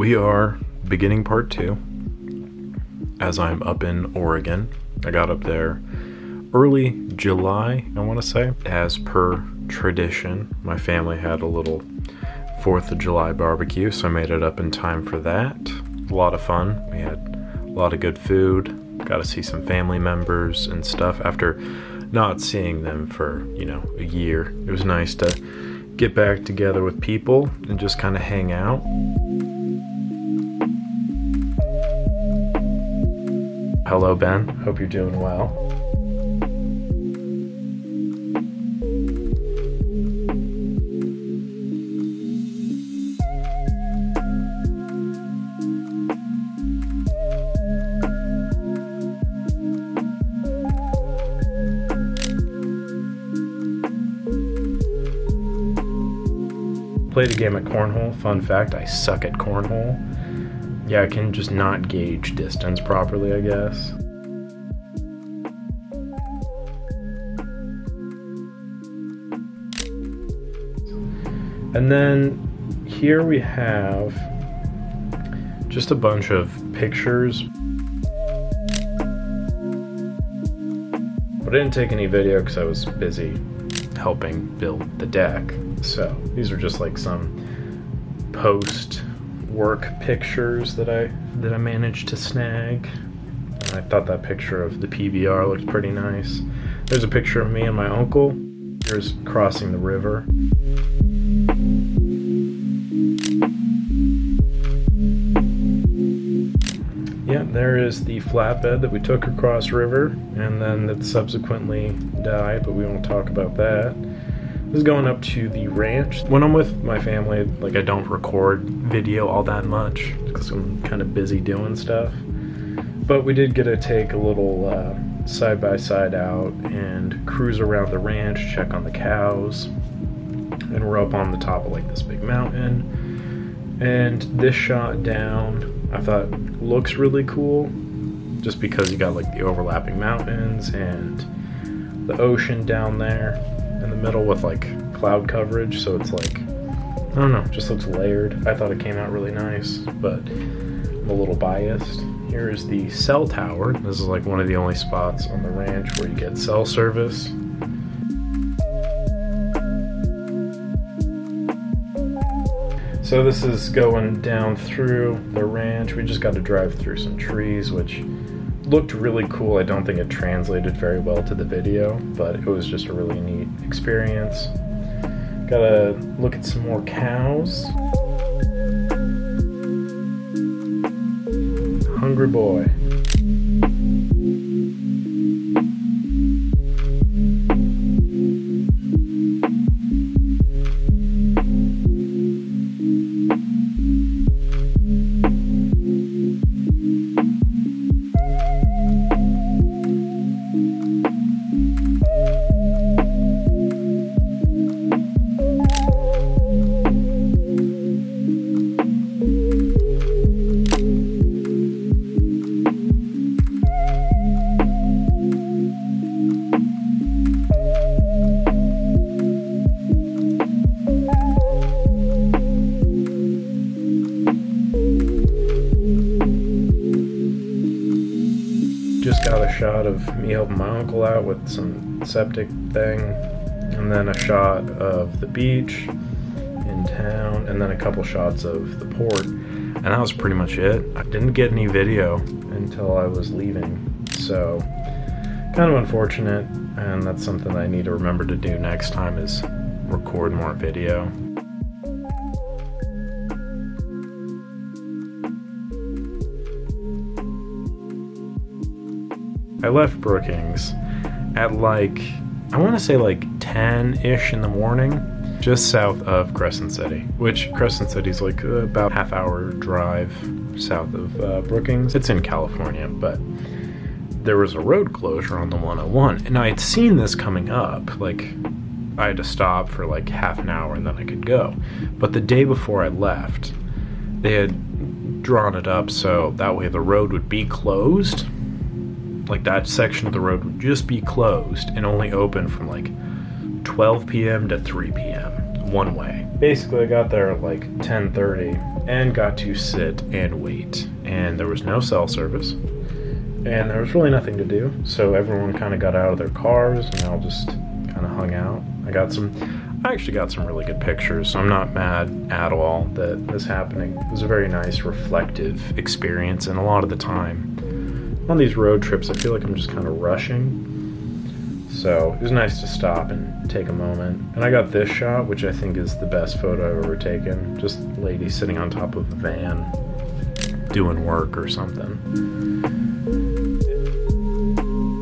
We are beginning part 2 as I'm up in Oregon. I got up there early July, I want to say. As per tradition, my family had a little 4th of July barbecue, so I made it up in time for that. A lot of fun. We had a lot of good food. Got to see some family members and stuff after not seeing them for, a year. It was nice to get back together with people and just kind of hang out. Hello, Ben. Hope you're doing well. Played a game at cornhole. Fun fact, I suck at cornhole. Yeah, I can just not gauge distance properly, I guess. And then here we have just a bunch of pictures. But I didn't take any video because I was busy helping build the deck. So these are just like some post-work pictures that I managed to snag. And I thought that picture of the PBR looked pretty nice. There's a picture of me and my uncle. Here's crossing the river. Yeah, there is the flatbed that we took across river and then that subsequently died, but we won't talk about that. This is going up to the ranch. When I'm with my family, I don't record video all that much because I'm kind of busy doing stuff. But we did get to take a little side-by-side out and cruise around the ranch, check on the cows. And we're up on the top of this big mountain. And this shot down, I thought looks really cool just because you got the overlapping mountains and the ocean down there in the middle with cloud coverage, so it's I don't know, just looks layered. I thought it came out really nice, but I'm a little biased. Here is the cell tower. This is one of the only spots on the ranch where you get cell service. So this is going down through the ranch. We just got to drive through some trees, which looked really cool. I don't think it translated very well to the video, but it was just a really neat experience. Gotta look at some more cows. Hungry boy. Just got a shot of me helping my uncle out with some septic thing, and then a shot of the beach in town, and then a couple shots of the port, and that was pretty much it. I didn't get any video until I was leaving, so kind of unfortunate, and that's something I need to remember to do next time is record more video. I left Brookings at I want to say 10-ish in the morning, just south of Crescent City, which Crescent City is about half-hour drive south of Brookings. It's in California, but there was a road closure on the 101, and I had seen this coming up. I had to stop for half an hour and then I could go. But the day before I left, they had drawn it up so that way the road would be closed. That section of the road would just be closed and only open from 12 p.m. to 3 p.m., one way. Basically, I got there at like 10:30 and got to sit and wait. And there was no cell service. And there was really nothing to do. So everyone kind of got out of their cars and all just kind of hung out. I actually got some really good pictures, so I'm not mad at all that this happening. It was a very nice, reflective experience, and a lot of the time, on these road trips, I feel like I'm just kind of rushing. So it was nice to stop and take a moment. And I got this shot, which I think is the best photo I've ever taken. Just a lady sitting on top of the van, doing work or something.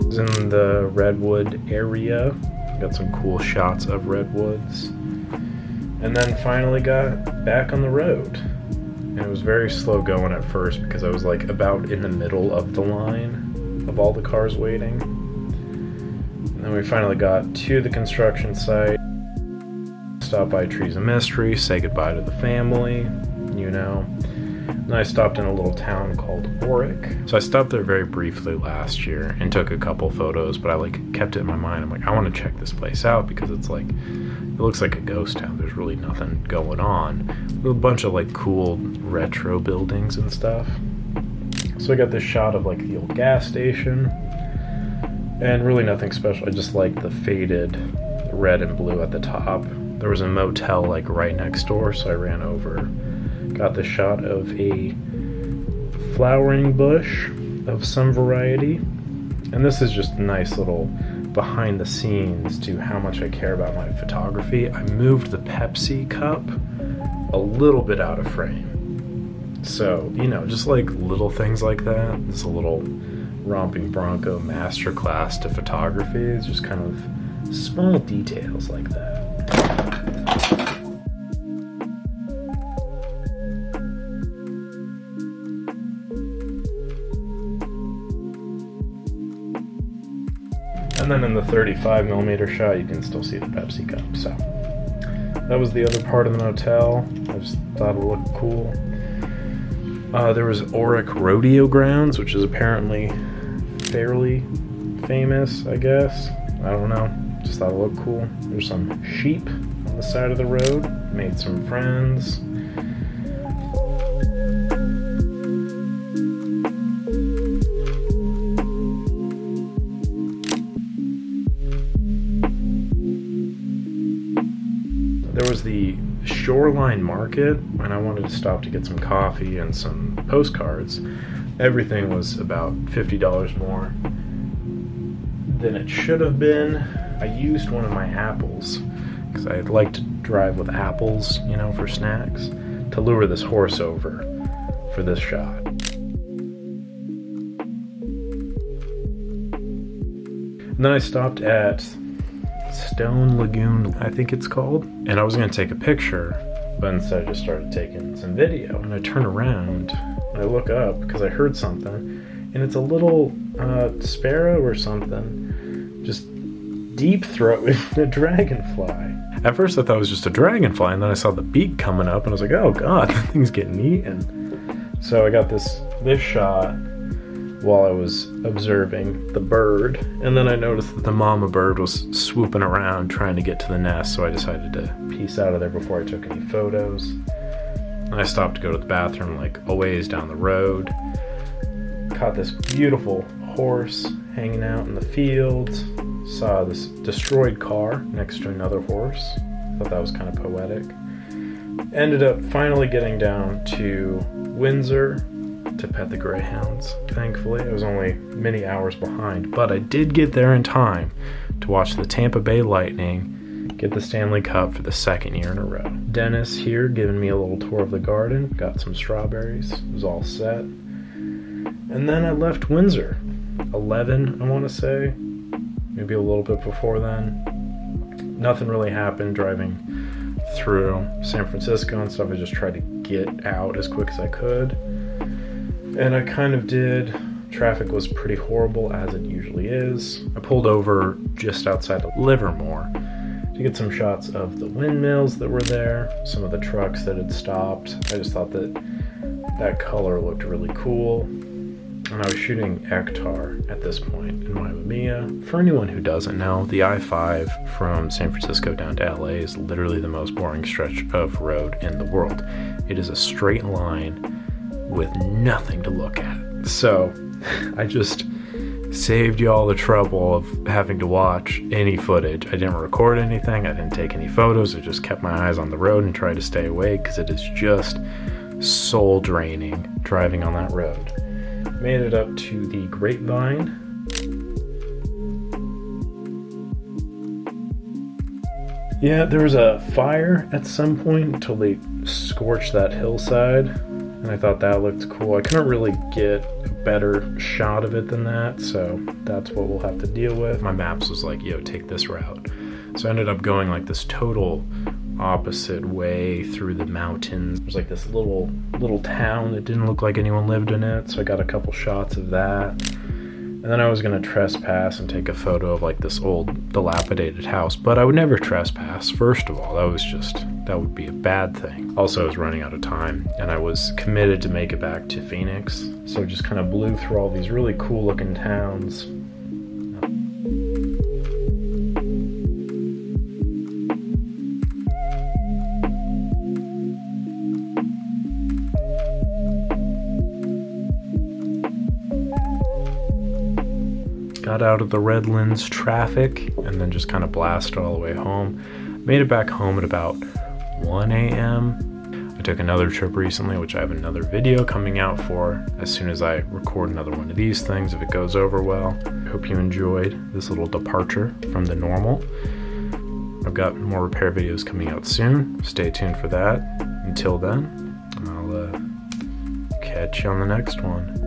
It was in the Redwood area. Got some cool shots of redwoods, and then finally got back on the road. And it was very slow going at first because I was like about in the middle of the line of all the cars waiting. And then we finally got to the construction site, stopped by Trees of Mystery, say goodbye to the family, you know. And I stopped in a little town called Oric. So I stopped there very briefly last year and took a couple photos, but I like kept it in my mind. I'm like, I want to check this place out because it's like, it looks like a ghost town. There's really nothing going on. With a bunch of like cool retro buildings and stuff. So I got this shot of like the old gas station, and really nothing special. I just like the faded red and blue at the top. There was a motel like right next door, so I ran over. Got the shot of a flowering bush of some variety. And this is just a nice little behind the scenes to how much I care about my photography. I moved the Pepsi cup a little bit out of frame. So, you know, just like little things like that. This is a little Romping Bronco masterclass to photography. It's just kind of small details like that. And then in the 35mm shot, you can still see the Pepsi cup. So that was the other part of the motel. I just thought it looked cool. There was Oric Rodeo Grounds, which is apparently fairly famous, I guess. I don't know. Just thought it looked cool. There's some sheep on the side of the road. Made some friends. There was the Shoreline Market when I wanted to stop to get some coffee and some postcards. Everything was about $50 more than it should have been. I used one of my apples because I like to drive with apples, you know, for snacks, to lure this horse over for this shot. And then I stopped at Stone Lagoon, I think it's called, and I was going to take a picture, but instead I just started taking some video. And I turn around and I look up because I heard something, and it's a little sparrow or something just deep throating a dragonfly. At first I thought it was just a dragonfly, and then I saw the beak coming up and I was like, oh god, that thing's getting eaten. So I got this shot while I was observing the bird, and then I noticed that the mama bird was swooping around trying to get to the nest, so I decided to peace out of there before I took any photos. And I stopped to go to the bathroom like a ways down the road. Caught this beautiful horse hanging out in the field. Saw this destroyed car next to another horse. Thought that was kind of poetic. Ended up finally getting down to Windsor to pet the greyhounds. Thankfully, I was only many hours behind, but I did get there in time to watch the Tampa Bay Lightning get the Stanley Cup for the second year in a row. Dennis here giving me a little tour of the garden, got some strawberries, it was all set. And then I left Windsor, 11 I want to say, maybe a little bit before then. Nothing really happened driving through San Francisco and stuff. I just tried to get out as quick as I could. And I kind of did. Traffic was pretty horrible, as it usually is. I pulled over just outside of Livermore to get some shots of the windmills that were there, some of the trucks that had stopped. I just thought that color looked really cool. And I was shooting Ektar at this point in my Mamiya. For anyone who doesn't know, the I-5 from San Francisco down to LA is literally the most boring stretch of road in the world. It is a straight line with nothing to look at. So I just saved y'all the trouble of having to watch any footage. I didn't record anything, I didn't take any photos, I just kept my eyes on the road and tried to stay awake because it is just soul draining driving on that road. Made it up to the Grapevine. Yeah, there was a fire at some point until they scorched that hillside, and I thought that looked cool. I couldn't really get a better shot of it than that, so that's what we'll have to deal with. My maps was like, yo, take this route. So I ended up going like this total opposite way through the mountains. There's like this little town that didn't look like anyone lived in it, so I got a couple shots of that. And then I was gonna trespass and take a photo of like this old dilapidated house, but I would never trespass. First of all, that would be a bad thing. Also, I was running out of time and I was committed to make it back to Phoenix. So just kind of blew through all these really cool looking towns. Got out of the Redlands traffic and then just kind of blasted all the way home. Made it back home at about 1 a.m. I took another trip recently, which I have another video coming out for as soon as I record another one of these things, if it goes over well. Hope you enjoyed this little departure from the normal. I've got more repair videos coming out soon. Stay tuned for that. Until then, I'll catch you on the next one.